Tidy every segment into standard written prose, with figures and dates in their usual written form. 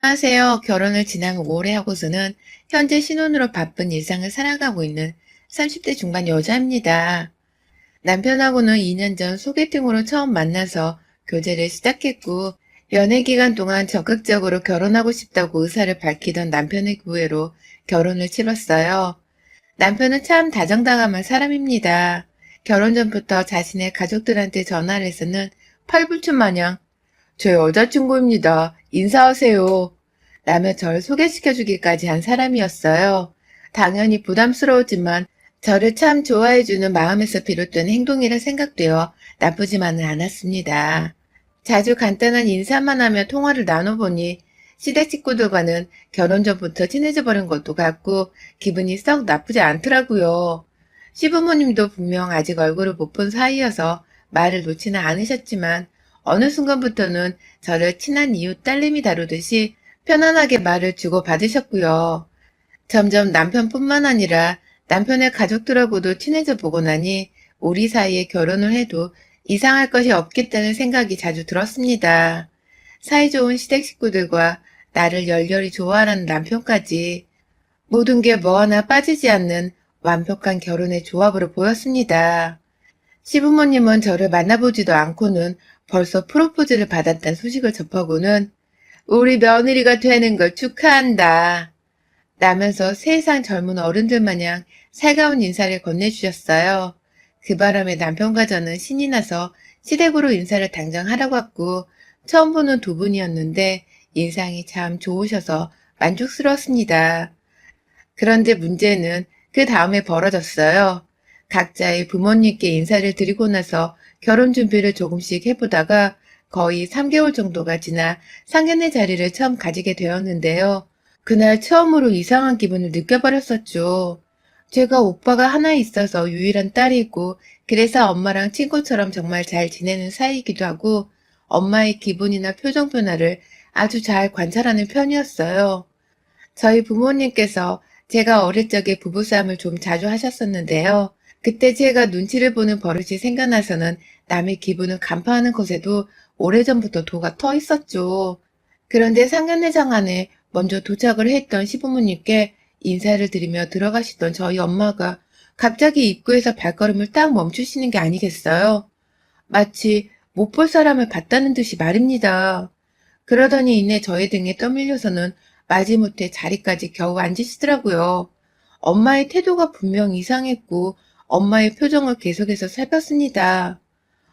안녕하세요. 결혼을 지난 오래 하고서는 현재 신혼으로 바쁜 일상을 살아가고 있는 30대 중반 여자입니다. 남편하고는 2년 전 소개팅으로 처음 만나서 교제를 시작했고, 연애 기간 동안 적극적으로 결혼하고 싶다고 의사를 밝히던 남편의 구애로 결혼을 치렀어요. 남편은 참 다정다감한 사람입니다. 결혼 전부터 자신의 가족들한테 전화를 해서는 팔불출 마냥 제 여자친구입니다. 인사하세요. 라며 절 소개시켜주기까지 한 사람이었어요. 당연히 부담스러웠지만 저를 참 좋아해주는 마음에서 비롯된 행동이라 생각되어 나쁘지만은 않았습니다. 자주 간단한 인사만 하며 통화를 나눠보니 시댁 식구들과는 결혼 전부터 친해져 버린 것도 같고 기분이 썩 나쁘지 않더라고요. 시부모님도 분명 아직 얼굴을 못 본 사이여서 말을 놓지는 않으셨지만 어느 순간부터는 저를 친한 이웃 딸내미 다루듯이 편안하게 말을 주고받으셨고요. 점점 남편뿐만 아니라 남편의 가족들하고도 친해져 보고 나니 우리 사이에 결혼을 해도 이상할 것이 없겠다는 생각이 자주 들었습니다. 사이좋은 시댁 식구들과 나를 열렬히 좋아하는 남편까지 모든 게 뭐 하나 빠지지 않는 완벽한 결혼의 조합으로 보였습니다. 시부모님은 저를 만나보지도 않고는 벌써 프로포즈를 받았다는 소식을 접하고는 우리 며느리가 되는 걸 축하한다 라면서 세상 젊은 어른들 마냥 살가운 인사를 건네주셨어요. 그 바람에 남편과 저는 신이 나서 시댁으로 인사를 당장 하라고 했고 처음 보는 두 분이었는데 인상이 참 좋으셔서 만족스러웠습니다. 그런데 문제는 그 다음에 벌어졌어요. 각자의 부모님께 인사를 드리고 나서 결혼 준비를 조금씩 해보다가 거의 3개월 정도가 지나 상견례 자리를 처음 가지게 되었는데요. 그날 처음으로 이상한 기분을 느껴버렸었죠. 제가 오빠가 하나 있어서 유일한 딸이고 그래서 엄마랑 친구처럼 정말 잘 지내는 사이이기도 하고 엄마의 기분이나 표정 변화를 아주 잘 관찰하는 편이었어요. 저희 부모님께서 제가 어릴 적에 부부싸움을 좀 자주 하셨었는데요. 그때 제가 눈치를 보는 버릇이 생겨나서는 남의 기분을 간파하는 것에도 오래전부터 도가 터 있었죠. 그런데 상견례장 안에 먼저 도착을 했던 시부모님께 인사를 드리며 들어가시던 저희 엄마가 갑자기 입구에서 발걸음을 딱 멈추시는 게 아니겠어요? 마치 못 볼 사람을 봤다는 듯이 말입니다. 그러더니 이내 저의 등에 떠밀려서는 마지못해 자리까지 겨우 앉으시더라고요. 엄마의 태도가 분명 이상했고 엄마의 표정을 계속해서 살폈습니다.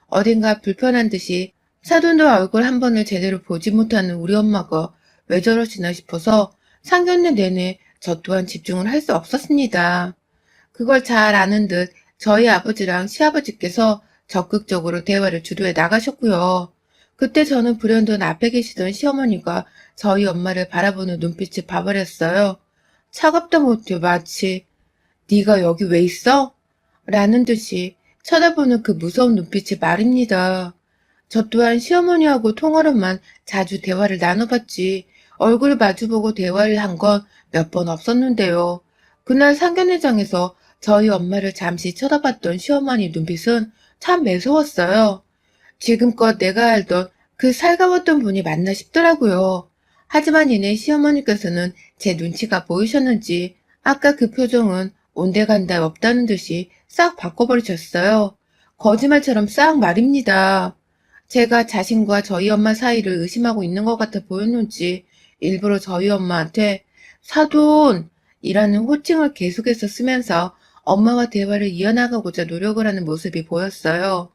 어딘가 불편한 듯이 사돈도 얼굴 한 번을 제대로 보지 못하는 우리 엄마가 왜 저러시나 싶어서 상견례 내내 저 또한 집중을 할 수 없었습니다. 그걸 잘 아는 듯 저희 아버지랑 시아버지께서 적극적으로 대화를 주도해 나가셨고요. 그때 저는 불현듯 앞에 계시던 시어머니가 저희 엄마를 바라보는 눈빛을 봐버렸어요. 차갑다 못해 마치 네가 여기 왜 있어? 라는 듯이 쳐다보는 그 무서운 눈빛이 말입니다. 저 또한 시어머니하고 통화로만 자주 대화를 나눠봤지 얼굴 마주보고 대화를 한 건 몇 번 없었는데요. 그날 상견례장에서 저희 엄마를 잠시 쳐다봤던 시어머니 눈빛은 참 매서웠어요. 지금껏 내가 알던 그 살가웠던 분이 맞나 싶더라고요. 하지만 이내 시어머니께서는 제 눈치가 보이셨는지 아까 그 표정은 온데간다 없다는 듯이 싹 바꿔버리셨어요. 거짓말처럼 싹 말입니다. 제가 자신과 저희 엄마 사이를 의심하고 있는 것 같아 보였는지 일부러 저희 엄마한테 사돈이라는 호칭을 계속해서 쓰면서 엄마와 대화를 이어나가고자 노력을 하는 모습이 보였어요.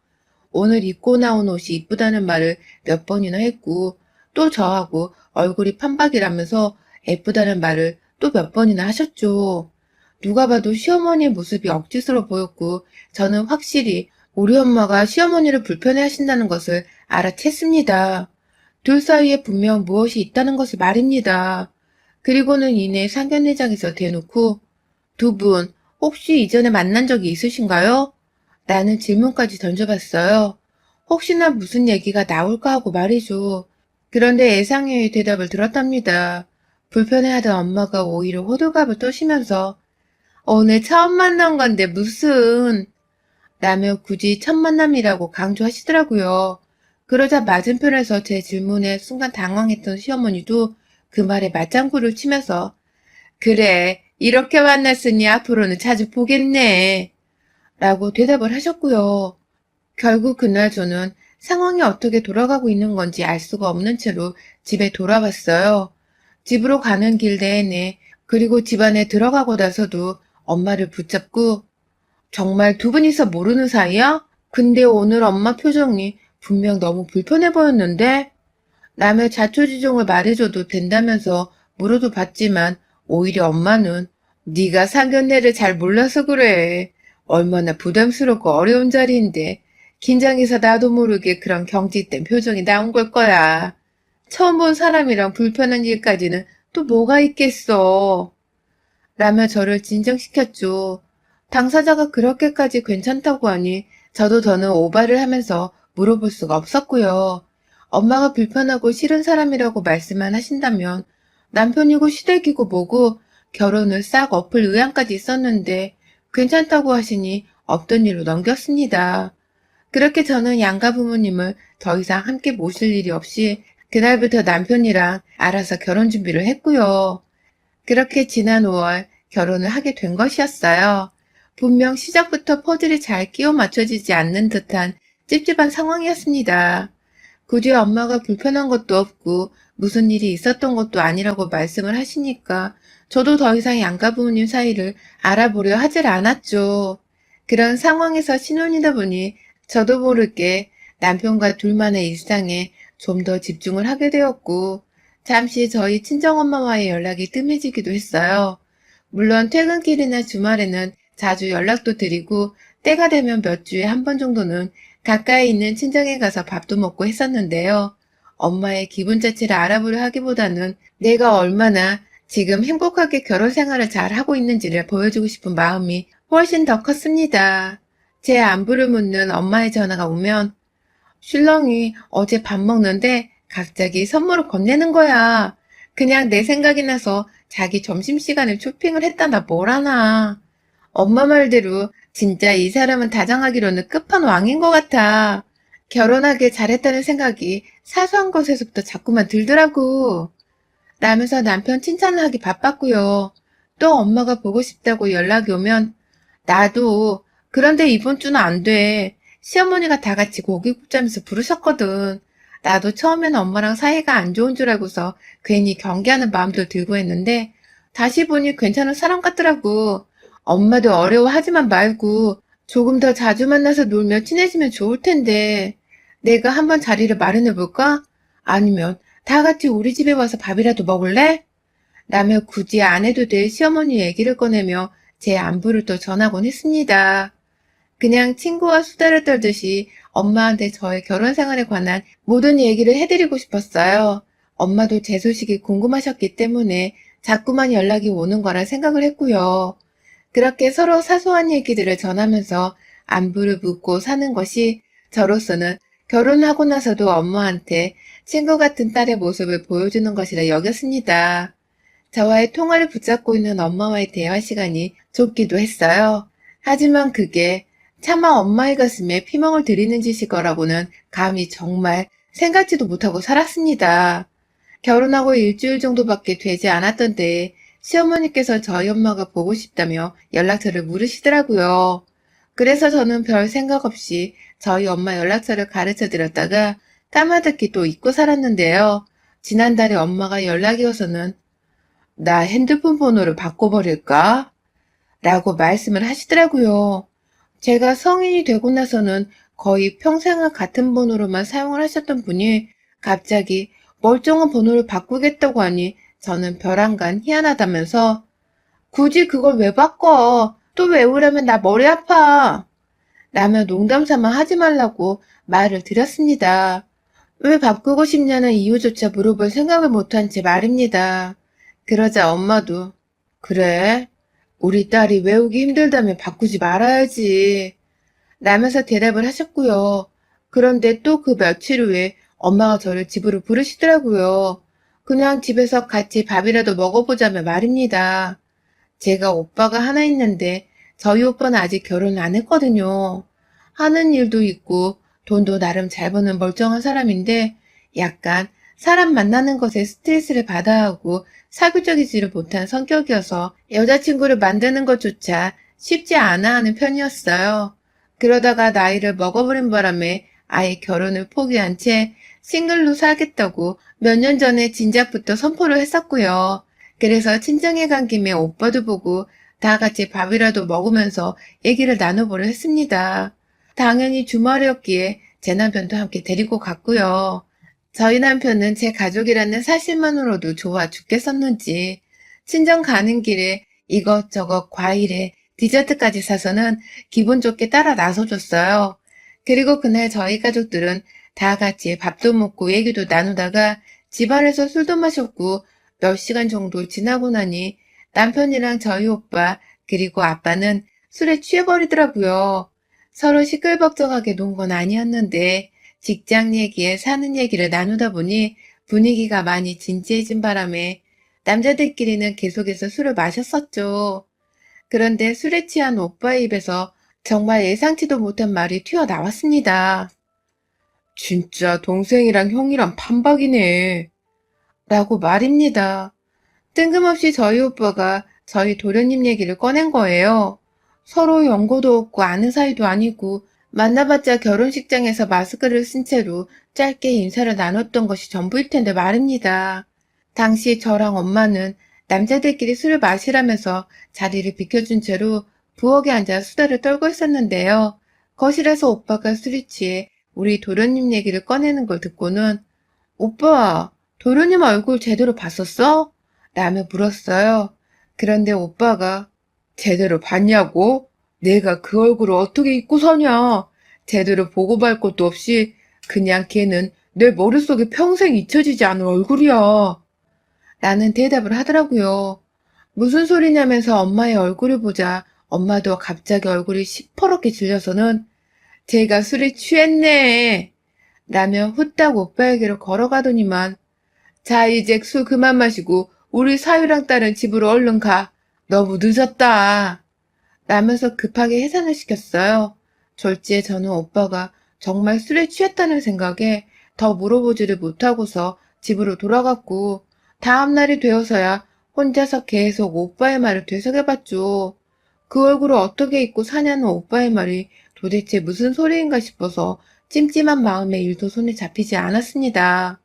오늘 입고 나온 옷이 이쁘다는 말을 몇 번이나 했고 또 저하고 얼굴이 판박이라면서 예쁘다는 말을 또 몇 번이나 하셨죠. 누가 봐도 시어머니의 모습이 억지스러워 보였고 저는 확실히 우리 엄마가 시어머니를 불편해 하신다는 것을 알아챘습니다. 둘 사이에 분명 무엇이 있다는 것을 말입니다. 그리고는 이내 상견례장에서 대놓고 두 분 혹시 이전에 만난 적이 있으신가요? 라는 질문까지 던져봤어요. 혹시나 무슨 얘기가 나올까 하고 말이죠. 그런데 예상외의 대답을 들었답니다. 불편해하던 엄마가 오히려 호들갑을 떠시면서 오늘 처음 만난 건데 무슨 라며 굳이 첫 만남이라고 강조하시더라고요. 그러자 맞은편에서 제 질문에 순간 당황했던 시어머니도 그 말에 맞장구를 치면서 그래, 이렇게 만났으니 앞으로는 자주 보겠네. 라고 대답을 하셨고요. 결국 그날 저는 상황이 어떻게 돌아가고 있는 건지 알 수가 없는 채로 집에 돌아왔어요. 집으로 가는 길 내내 그리고 집 안에 들어가고 나서도 엄마를 붙잡고 정말 두 분이서 모르는 사이야? 근데 오늘 엄마 표정이 분명 너무 불편해 보였는데? 남의 자초지종을 말해줘도 된다면서 물어도 봤지만 오히려 엄마는 네가 상견례를 잘 몰라서 그래. 얼마나 부담스럽고 어려운 자리인데 긴장해서 나도 모르게 그런 경직된 표정이 나온 걸 거야. 처음 본 사람이랑 불편한 일까지는 또 뭐가 있겠어. 라며 저를 진정시켰죠. 당사자가 그렇게까지 괜찮다고 하니 저도 더는 오바를 하면서 물어볼 수가 없었고요. 엄마가 불편하고 싫은 사람이라고 말씀만 하신다면 남편이고 시댁이고 뭐고 결혼을 싹 엎을 의향까지 있었는데 괜찮다고 하시니 없던 일로 넘겼습니다. 그렇게 저는 양가 부모님을 더 이상 함께 모실 일이 없이 그날부터 남편이랑 알아서 결혼 준비를 했고요. 그렇게 지난 5월 결혼을 하게 된 것이었어요. 분명 시작부터 퍼즐이 잘 끼워 맞춰지지 않는 듯한 찝찝한 상황이었습니다. 굳이 엄마가 불편한 것도 없고 무슨 일이 있었던 것도 아니라고 말씀을 하시니까 저도 더 이상 양가 부모님 사이를 알아보려 하질 않았죠. 그런 상황에서 신혼이다 보니 저도 모르게 남편과 둘만의 일상에 좀 더 집중을 하게 되었고 잠시 저희 친정엄마와의 연락이 뜸해지기도 했어요. 물론 퇴근길이나 주말에는 자주 연락도 드리고 때가 되면 몇 주에 한 번 정도는 가까이 있는 친정에 가서 밥도 먹고 했었는데요. 엄마의 기분 자체를 알아보려 하기보다는 내가 얼마나 지금 행복하게 결혼 생활을 잘 하고 있는지를 보여주고 싶은 마음이 훨씬 더 컸습니다. 제 안부를 묻는 엄마의 전화가 오면 신랑이 어제 밥 먹는데 갑자기 선물을 건네는 거야. 그냥 내 생각이 나서 자기 점심시간에 쇼핑을 했다나 뭘 하나. 엄마 말대로 진짜 이 사람은 다정하기로는 끝판왕인 것 같아. 결혼하길 잘했다는 생각이 사소한 것에서부터 자꾸만 들더라고. 라면서 남편 칭찬을 하기 바빴고요. 또 엄마가 보고 싶다고 연락이 오면 나도 그런데 이번 주는 안 돼. 시어머니가 다 같이 고기 굽자면서 부르셨거든. 나도 처음에는 엄마랑 사이가 안 좋은 줄 알고서 괜히 경계하는 마음도 들고 했는데 다시 보니 괜찮은 사람 같더라고. 엄마도 어려워하지만 말고 조금 더 자주 만나서 놀며 친해지면 좋을 텐데 내가 한번 자리를 마련해 볼까? 아니면 다 같이 우리 집에 와서 밥이라도 먹을래? 라며 굳이 안 해도 될 시어머니 얘기를 꺼내며 제 안부를 또 전하곤 했습니다. 그냥 친구와 수다를 떨듯이 엄마한테 저의 결혼 생활에 관한 모든 얘기를 해드리고 싶었어요. 엄마도 제 소식이 궁금하셨기 때문에 자꾸만 연락이 오는 거라 생각을 했고요. 그렇게 서로 사소한 얘기들을 전하면서 안부를 묻고 사는 것이 저로서는 결혼하고 나서도 엄마한테 친구 같은 딸의 모습을 보여주는 것이라 여겼습니다. 저와의 통화를 붙잡고 있는 엄마와의 대화 시간이 좁기도 했어요. 하지만 그게 차마 엄마의 가슴에 피멍을 들이는 짓일 거라고는 감히 정말 생각지도 못하고 살았습니다. 결혼하고 일주일 정도밖에 되지 않았던데 시어머니께서 저희 엄마가 보고 싶다며 연락처를 물으시더라고요. 그래서 저는 별 생각 없이 저희 엄마 연락처를 가르쳐 드렸다가 까마득히 또 잊고 살았는데요. 지난달에 엄마가 연락이 와서는 나 핸드폰 번호를 바꿔버릴까? 라고 말씀을 하시더라고요. 제가 성인이 되고 나서는 거의 평생을 같은 번호로만 사용을 하셨던 분이 갑자기 멀쩡한 번호를 바꾸겠다고 하니 저는 벼랑간 희한하다면서 굳이 그걸 왜 바꿔? 또 외우려면 나 머리 아파. 라며 농담 삼아 하지 말라고 말을 드렸습니다. 왜 바꾸고 싶냐는 이유조차 물어볼 생각을 못한 제 말입니다. 그러자 엄마도 그래? 우리 딸이 외우기 힘들다면 바꾸지 말아야지. 라면서 대답을 하셨고요. 그런데 또 그 며칠 후에 엄마가 저를 집으로 부르시더라고요. 그냥 집에서 같이 밥이라도 먹어보자며 말입니다. 제가 오빠가 하나 있는데 저희 오빠는 아직 결혼을 안 했거든요. 하는 일도 있고 돈도 나름 잘 버는 멀쩡한 사람인데 약간 사람 만나는 것에 스트레스를 받아야 하고 사교적이지를 못한 성격이어서 여자친구를 만드는 것조차 쉽지 않아 하는 편이었어요. 그러다가 나이를 먹어버린 바람에 아예 결혼을 포기한 채 싱글로 살겠다고 몇 년 전에 진작부터 선포를 했었고요. 그래서 친정에 간 김에 오빠도 보고 다 같이 밥이라도 먹으면서 얘기를 나눠보려 했습니다. 당연히 주말이었기에 제 남편도 함께 데리고 갔고요. 저희 남편은 제 가족이라는 사실만으로도 좋아 죽겠었는지 친정 가는 길에 이것저것 과일에 디저트까지 사서는 기분 좋게 따라 나서줬어요. 그리고 그날 저희 가족들은 다 같이 밥도 먹고 얘기도 나누다가 집안에서 술도 마셨고 몇 시간 정도 지나고 나니 남편이랑 저희 오빠 그리고 아빠는 술에 취해버리더라고요. 서로 시끌벅적하게 논 건 아니었는데 직장 얘기에 사는 얘기를 나누다 보니 분위기가 많이 진지해진 바람에 남자들끼리는 계속해서 술을 마셨었죠. 그런데 술에 취한 오빠의 입에서 정말 예상치도 못한 말이 튀어나왔습니다. 진짜 동생이랑 형이랑 판박이네. 라고 말입니다. 뜬금없이 저희 오빠가 저희 도련님 얘기를 꺼낸 거예요. 서로 연고도 없고 아는 사이도 아니고 만나봤자 결혼식장에서 마스크를 쓴 채로 짧게 인사를 나눴던 것이 전부일 텐데 말입니다. 당시 저랑 엄마는 남자들끼리 술을 마시라면서 자리를 비켜준 채로 부엌에 앉아 수다를 떨고 있었는데요. 거실에서 오빠가 술이 취해 우리 도련님 얘기를 꺼내는 걸 듣고는 오빠, 도련님 얼굴 제대로 봤었어? 라며 물었어요. 그런데 오빠가 제대로 봤냐고? 내가 그 얼굴을 어떻게 잊고 사냐? 제대로 보고 발 것도 없이 그냥 걔는 내 머릿속에 평생 잊혀지지 않을 얼굴이야. 라는 대답을 하더라고요. 무슨 소리냐면서 엄마의 얼굴을 보자 엄마도 갑자기 얼굴이 시퍼렇게 질려서는 제가 술에 취했네. 라며 후딱 오빠에게로 걸어가더니만 자 이제 술 그만 마시고 우리 사위랑 딸은 집으로 얼른 가. 너무 늦었다. 라면서 급하게 해산을 시켰어요. 졸지에 저는 오빠가 정말 술에 취했다는 생각에 더 물어보지를 못하고서 집으로 돌아갔고 다음날이 되어서야 혼자서 계속 오빠의 말을 되새겨봤죠. 그 얼굴을 어떻게 잊고 사냐는 오빠의 말이 도대체 무슨 소리인가 싶어서 찜찜한 마음에 일도 손에 잡히지 않았습니다.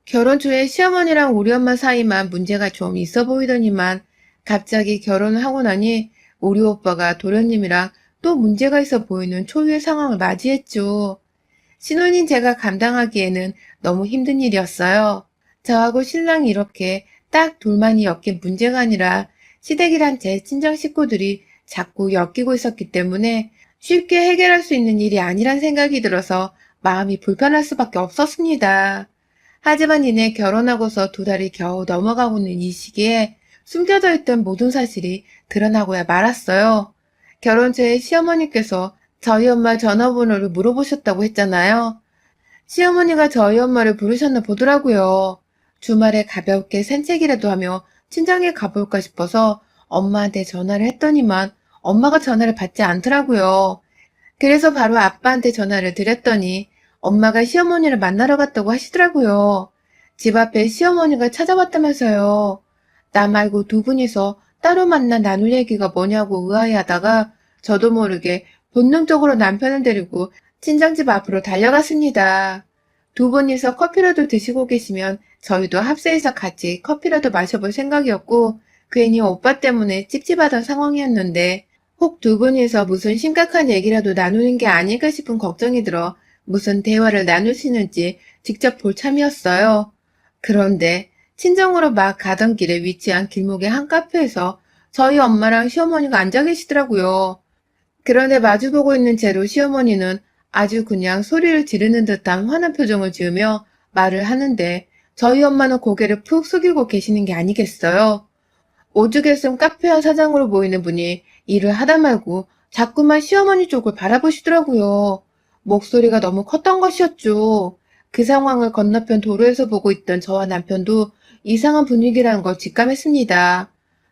결혼 초에 시어머니랑 우리 엄마 사이만 문제가 좀 있어 보이더니만 갑자기 결혼을 하고 나니 우리 오빠가 도련님이랑 또 문제가 있어 보이는 초유의 상황을 맞이했죠. 신혼인 제가 감당하기에는 너무 힘든 일이었어요. 저하고 신랑이 이렇게 딱 둘만이 엮인 문제가 아니라 시댁이란 제 친정 식구들이 자꾸 엮이고 있었기 때문에 쉽게 해결할 수 있는 일이 아니란 생각이 들어서 마음이 불편할 수밖에 없었습니다. 하지만 이내 결혼하고서 2달이 겨우 넘어가고 있는 이 시기에 숨겨져 있던 모든 사실이 드러나고야 말았어요. 결혼 전에 시어머니께서 저희 엄마 전화번호를 물어보셨다고 했잖아요. 시어머니가 저희 엄마를 부르셨나 보더라고요. 주말에 가볍게 산책이라도 하며 친정에 가볼까 싶어서 엄마한테 전화를 했더니만 엄마가 전화를 받지 않더라고요. 그래서 바로 아빠한테 전화를 드렸더니 엄마가 시어머니를 만나러 갔다고 하시더라고요. 집 앞에 시어머니가 찾아왔다면서요. 나 말고 2분이서 따로 만나 나눌 얘기가 뭐냐고 의아해하다가 저도 모르게 본능적으로 남편을 데리고 친정집 앞으로 달려갔습니다. 2분이서 커피라도 드시고 계시면 저희도 합세해서 같이 커피라도 마셔볼 생각이었고 괜히 오빠 때문에 찝찝하던 상황이었는데 혹 2분이서 무슨 심각한 얘기라도 나누는 게 아닐까 싶은 걱정이 들어 무슨 대화를 나누시는지 직접 볼 참이었어요. 그런데 친정으로 막 가던 길에 위치한 길목의 한 카페에서 저희 엄마랑 시어머니가 앉아 계시더라고요. 그런데 마주보고 있는 채로 시어머니는 아주 그냥 소리를 지르는 듯한 화난 표정을 지으며 말을 하는데 저희 엄마는 고개를 푹 숙이고 계시는 게 아니겠어요. 오죽했음 카페와 사장으로 보이는 분이 일을 하다 말고 자꾸만 시어머니 쪽을 바라보시더라고요. 목소리가 너무 컸던 것이었죠. 그 상황을 건너편 도로에서 보고 있던 저와 남편도 이상한 분위기라는 걸 직감했습니다.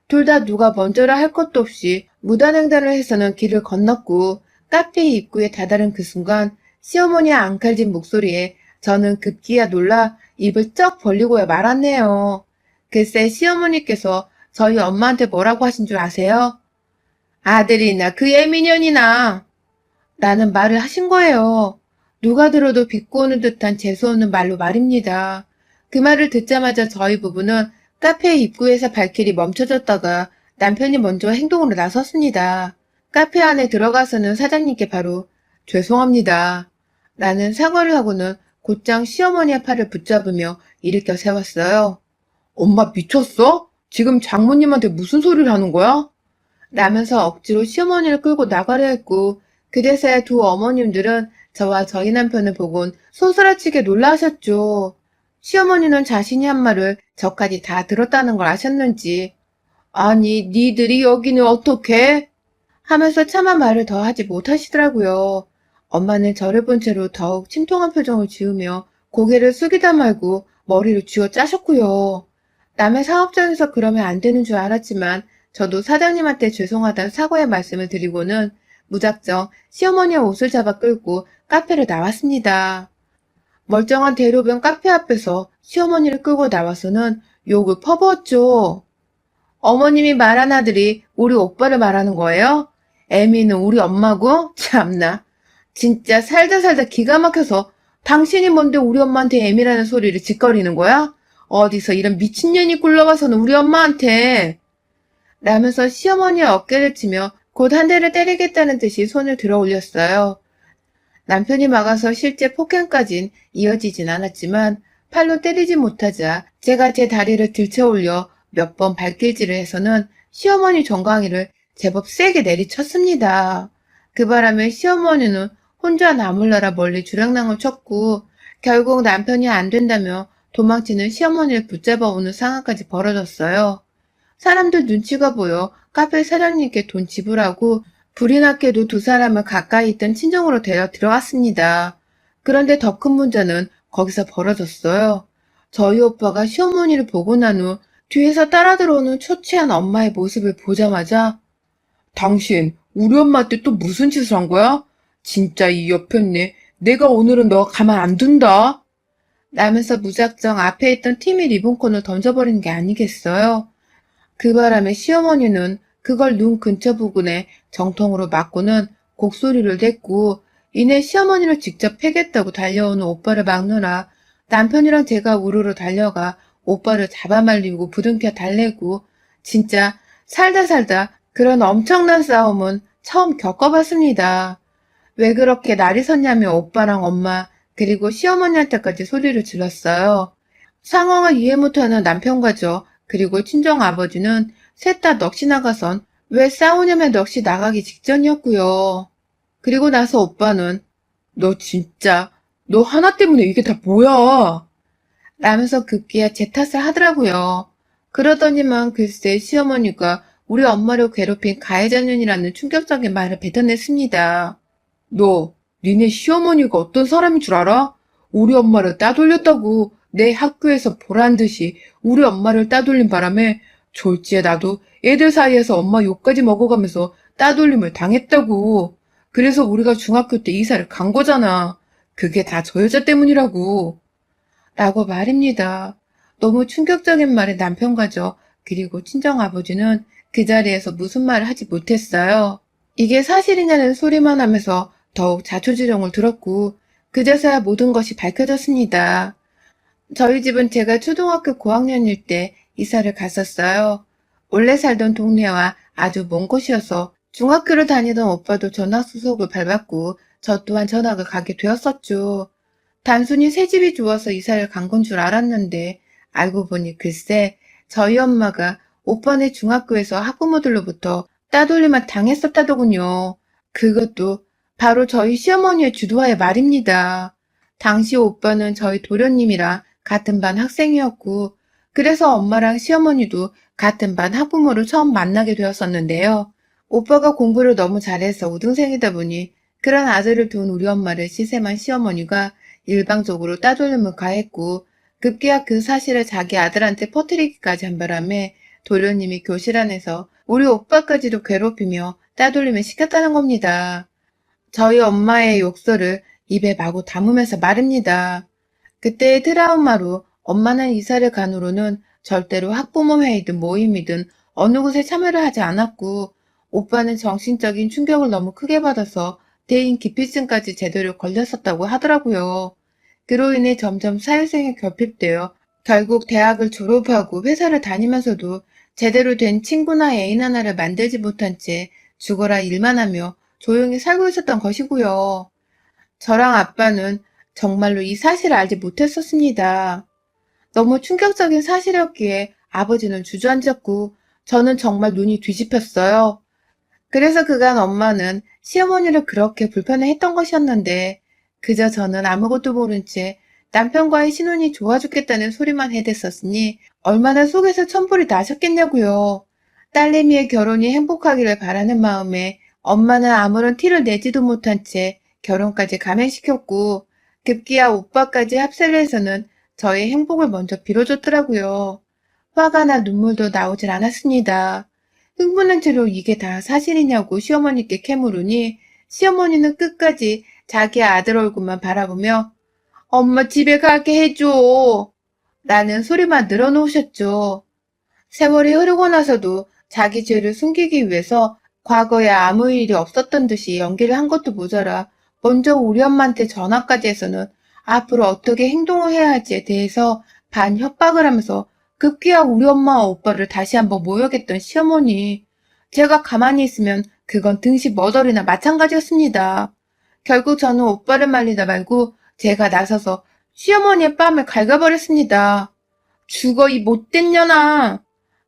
둘 다 누가 먼저라 할 것도 없이 무단횡단을 해서는 길을 건넜고 카페 입구에 다다른 그 순간 시어머니의 앙칼진 목소리에 저는 급기야 놀라 입을 쩍 벌리고야 말았네요. 글쎄 시어머니께서 저희 엄마한테 뭐라고 하신 줄 아세요? 아들이나 그 애미년이나 라는 말을 하신 거예요. 누가 들어도 비꼬는 듯한 재수없는 말로 말입니다. 그 말을 듣자마자 저희 부부는 카페 입구에서 발길이 멈춰졌다가 남편이 먼저 행동으로 나섰습니다. 카페 안에 들어가서는 사장님께 바로 죄송합니다. 라는 사과를 하고는 곧장 시어머니의 팔을 붙잡으며 일으켜 세웠어요. 엄마 미쳤어? 지금 장모님한테 무슨 소리를 하는 거야? 라면서 억지로 시어머니를 끌고 나가려 했고 그제서야 두 어머님들은 저와 저희 남편을 보곤 소스라치게 놀라셨죠. 시어머니는 자신이 한 말을 저까지 다 들었다는 걸 아셨는지 아니 니들이 여기는 어떻게? 하면서 차마 말을 더 하지 못하시더라고요. 엄마는 저를 본 채로 더욱 침통한 표정을 지으며 고개를 숙이다 말고 머리를 쥐어 짜셨고요. 남의 사업장에서 그러면 안 되는 줄 알았지만 저도 사장님한테 죄송하다는 사과의 말씀을 드리고는 무작정 시어머니의 옷을 잡아 끌고 카페를 나왔습니다. 멀쩡한 대로변 카페 앞에서 시어머니를 끌고 나와서는 욕을 퍼부었죠. 어머님이 말한 아들이 우리 오빠를 말하는 거예요? 애미는 우리 엄마고? 참나. 진짜 살다 살다 기가 막혀서 당신이 뭔데 우리 엄마한테 애미라는 소리를 짓거리는 거야? 어디서 이런 미친년이 굴러와서는 우리 엄마한테. 라면서 시어머니의 어깨를 치며 곧 한 대를 때리겠다는 듯이 손을 들어 올렸어요. 남편이 막아서 실제 폭행까진 이어지진 않았지만 팔로 때리지 못하자 제가 제 다리를 들쳐 올려 몇 번 발길질을 해서는 시어머니 정강이를 제법 세게 내리쳤습니다. 그 바람에 시어머니는 혼자 나몰라라 멀리 주량랑을 쳤고 결국 남편이 안 된다며 도망치는 시어머니를 붙잡아 오는 상황까지 벌어졌어요. 사람들 눈치가 보여 카페 사장님께 돈 지불하고 불이 났게도 두 사람을 가까이 있던 친정으로 데려 들어갔습니다. 그런데 더 큰 문제는 거기서 벌어졌어요. 저희 오빠가 시어머니를 보고 난 후 뒤에서 따라 들어오는 초췌한 엄마의 모습을 보자마자 당신 우리 엄마한테 또 무슨 짓을 한 거야? 진짜 이 여편네 내가 오늘은 너 가만 안 둔다. 라면서 무작정 앞에 있던 티미 리본콘을 던져버리는 게 아니겠어요? 그 바람에 시어머니는 그걸 눈 근처 부근에 정통으로 맞고는 곡소리를 냈고 이내 시어머니를 직접 패겠다고 달려오는 오빠를 막느라 남편이랑 제가 우르르 달려가 오빠를 잡아말리고 부둥켜 달래고 진짜 살다 살다 그런 엄청난 싸움은 처음 겪어봤습니다. 왜 그렇게 날이 섰냐며 오빠랑 엄마 그리고 시어머니한테까지 소리를 질렀어요. 상황을 이해 못하는 남편과 저 그리고 친정 아버지는 셋 다 넋이 나가선 왜 싸우냐며 넋이 나가기 직전이었고요. 그리고 나서 오빠는 너 진짜 너 하나 때문에 이게 다 뭐야? 라면서 급기야 제 탓을 하더라고요. 그러더니만 글쎄 시어머니가 우리 엄마를 괴롭힌 가해자년이라는 충격적인 말을 뱉어냈습니다. 너 니네 시어머니가 어떤 사람인 줄 알아? 우리 엄마를 따돌렸다고 내 학교에서 보란듯이 우리 엄마를 따돌린 바람에 졸지에 나도 애들 사이에서 엄마 욕까지 먹어가면서 따돌림을 당했다고. 그래서 우리가 중학교 때 이사를 간 거잖아. 그게 다 저 여자 때문이라고. 라고 말입니다. 너무 충격적인 말에 남편과 저 그리고 친정아버지는 그 자리에서 무슨 말을 하지 못했어요. 이게 사실이냐는 소리만 하면서 더욱 자초지종을 들었고 그제서야 모든 것이 밝혀졌습니다. 저희 집은 제가 초등학교 고학년일 때 이사를 갔었어요. 원래 살던 동네와 아주 먼 곳이어서 중학교를 다니던 오빠도 전학 수속을 밟았고 저 또한 전학을 가게 되었었죠. 단순히 새 집이 좋아서 이사를 간 건 줄 알았는데 알고 보니 글쎄 저희 엄마가 오빠네 중학교에서 학부모들로부터 따돌림을 당했었다더군요. 그것도 바로 저희 시어머니의 주도하에 말입니다. 당시 오빠는 저희 도련님이랑 같은 반 학생이었고 그래서 엄마랑 시어머니도 같은 반 학부모를 처음 만나게 되었었는데요. 오빠가 공부를 너무 잘해서 우등생이다 보니 그런 아들을 둔 우리 엄마를 시샘한 시어머니가 일방적으로 따돌림을 가했고 급기야 그 사실을 자기 아들한테 퍼뜨리기까지 한 바람에 도련님이 교실 안에서 우리 오빠까지도 괴롭히며 따돌림을 시켰다는 겁니다. 저희 엄마의 욕설을 입에 마구 담으면서 말입니다. 그때의 트라우마로 엄마는 이사를 간 후로는 절대로 학부모 회의든 모임이든 어느 곳에 참여를 하지 않았고, 오빠는 정신적인 충격을 너무 크게 받아서 대인 기피증까지 제대로 걸렸었다고 하더라고요. 그로 인해 점점 사회생활에 결핍되어 결국 대학을 졸업하고 회사를 다니면서도 제대로 된 친구나 애인 하나를 만들지 못한 채 죽어라 일만 하며 조용히 살고 있었던 것이고요. 저랑 아빠는 정말로 이 사실을 알지 못했었습니다. 너무 충격적인 사실이었기에 아버지는 주저앉았고 저는 정말 눈이 뒤집혔어요. 그래서 그간 엄마는 시어머니를 그렇게 불편해했던 것이었는데 그저 저는 아무것도 모른 채 남편과의 신혼이 좋아 죽겠다는 소리만 해댔었으니 얼마나 속에서 천불이 나셨겠냐고요. 딸내미의 결혼이 행복하기를 바라는 마음에 엄마는 아무런 티를 내지도 못한 채 결혼까지 감행시켰고 급기야 오빠까지 합세를 해서는 저의 행복을 먼저 빌어줬더라고요. 화가 나 눈물도 나오질 않았습니다. 흥분한 채로 이게 다 사실이냐고 시어머니께 캐물으니 시어머니는 끝까지 자기 아들 얼굴만 바라보며 엄마 집에 가게 해줘 라는 소리만 늘어놓으셨죠. 세월이 흐르고 나서도 자기 죄를 숨기기 위해서 과거에 아무 일이 없었던 듯이 연기를 한 것도 모자라 먼저 우리 엄마한테 전화까지 해서는 앞으로 어떻게 행동을 해야 할지에 대해서 반협박을 하면서 급기야 우리 엄마와 오빠를 다시 한번 모욕했던 시어머니. 제가 가만히 있으면 그건 등신 머저리나 마찬가지였습니다. 결국 저는 오빠를 말리다 말고 제가 나서서 시어머니의 뺨을 갉아버렸습니다. 죽어 이 못된 년아!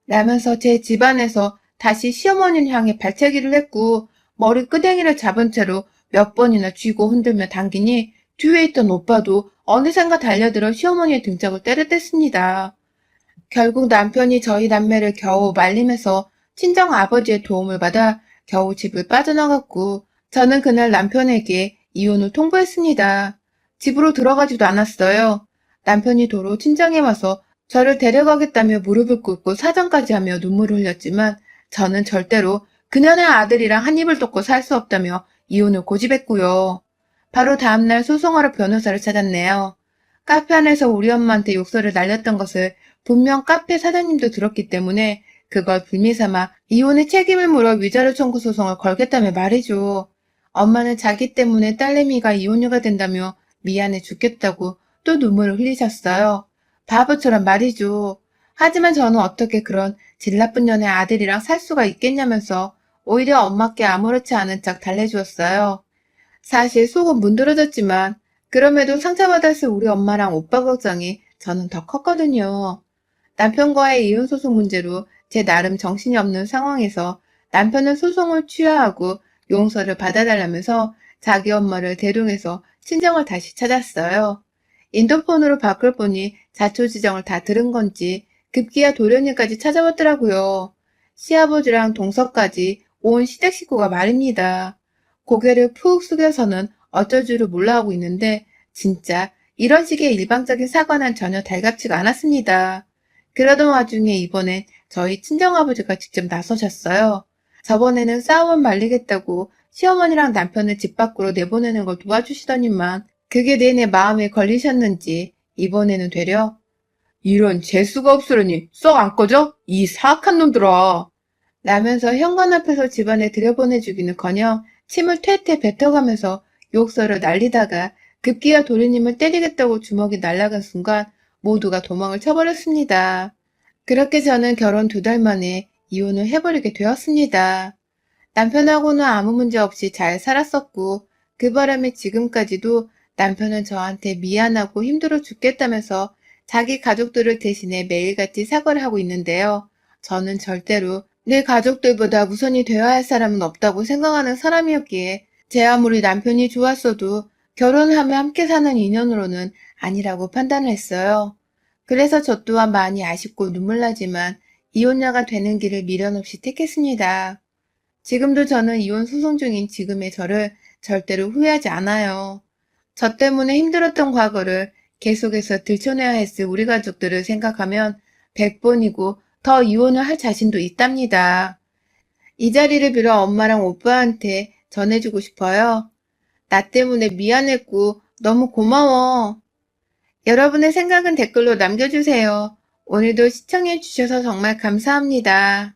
라면서 제 집안에서 다시 시어머니를 향해 발차기를 했고 머리 끄댕이를 잡은 채로 몇 번이나 쥐고 흔들며 당기니 뒤에 있던 오빠도 어느샌가 달려들어 시어머니의 등짝을 때려댔습니다. 결국 남편이 저희 남매를 겨우 말리면서 친정 아버지의 도움을 받아 겨우 집을 빠져나갔고 저는 그날 남편에게 이혼을 통보했습니다. 집으로 들어가지도 않았어요. 남편이 도로 친정에 와서 저를 데려가겠다며 무릎을 꿇고 사정까지 하며 눈물을 흘렸지만 저는 절대로 그년의 아들이랑 한 입을 덮고 살 수 없다며 이혼을 고집했고요. 바로 다음날 소송하러 변호사를 찾았네요. 카페 안에서 우리 엄마한테 욕설을 날렸던 것을 분명 카페 사장님도 들었기 때문에 그걸 빌미삼아 이혼의 책임을 물어 위자료 청구 소송을 걸겠다며 말이죠. 엄마는 자기 때문에 딸내미가 이혼녀가 된다며 미안해 죽겠다고 또 눈물을 흘리셨어요. 바보처럼 말이죠. 하지만 저는 어떻게 그런 질 나쁜 년의 아들이랑 살 수가 있겠냐면서 오히려 엄마께 아무렇지 않은 척 달래주었어요. 사실 속은 문드러졌지만 그럼에도 상처받았을 우리 엄마랑 오빠 걱정이 저는 더 컸거든요. 남편과의 이혼 소송 문제로 제 나름 정신이 없는 상황에서 남편은 소송을 취하하고 용서를 받아달라면서 자기 엄마를 대동해서 친정을 다시 찾았어요. 인터폰으로 바꿀 보니 자초지정을 다 들은 건지 급기야 도련님까지 찾아왔더라고요. 시아버지랑 동서까지 온 시댁 식구가 말입니다. 고개를 푹 숙여서는 어쩔 줄을 몰라 하고 있는데 진짜 이런 식의 일방적인 사과는 전혀 달갑지가 않았습니다. 그러던 와중에 이번엔 저희 친정아버지가 직접 나서셨어요. 저번에는 싸움을 말리겠다고 시어머니랑 남편을 집 밖으로 내보내는 걸 도와주시더니만 그게 내내 마음에 걸리셨는지 이번에는 되려 이런 재수가 없으려니 썩 안 꺼져? 이 사악한 놈들아! 라면서 현관 앞에서 집안에 들여보내주기는커녕 침을 퇴퇴 뱉어가면서 욕설을 날리다가 급기야 도련님을 때리겠다고 주먹이 날아간 순간 모두가 도망을 쳐버렸습니다. 그렇게 저는 결혼 2달 만에 이혼을 해버리게 되었습니다. 남편하고는 아무 문제 없이 잘 살았었고 그 바람에 지금까지도 남편은 저한테 미안하고 힘들어 죽겠다면서 자기 가족들을 대신해 매일같이 사과를 하고 있는데요. 저는 절대로 내 가족들보다 우선이 되어야 할 사람은 없다고 생각하는 사람이었기에 제 아무리 남편이 좋았어도 결혼하며 함께 사는 인연으로는 아니라고 판단을 했어요. 그래서 저 또한 많이 아쉽고 눈물나지만 이혼녀가 되는 길을 미련 없이 택했습니다. 지금도 저는 이혼 소송 중인 지금의 저를 절대로 후회하지 않아요. 저 때문에 힘들었던 과거를 계속해서 들춰내야 했을 우리 가족들을 생각하면 100번이고 더 이혼을 할 자신도 있답니다. 이 자리를 빌어 엄마랑 오빠한테 전해주고 싶어요. 나 때문에 미안했고 너무 고마워. 여러분의 생각은 댓글로 남겨주세요. 오늘도 시청해주셔서 정말 감사합니다.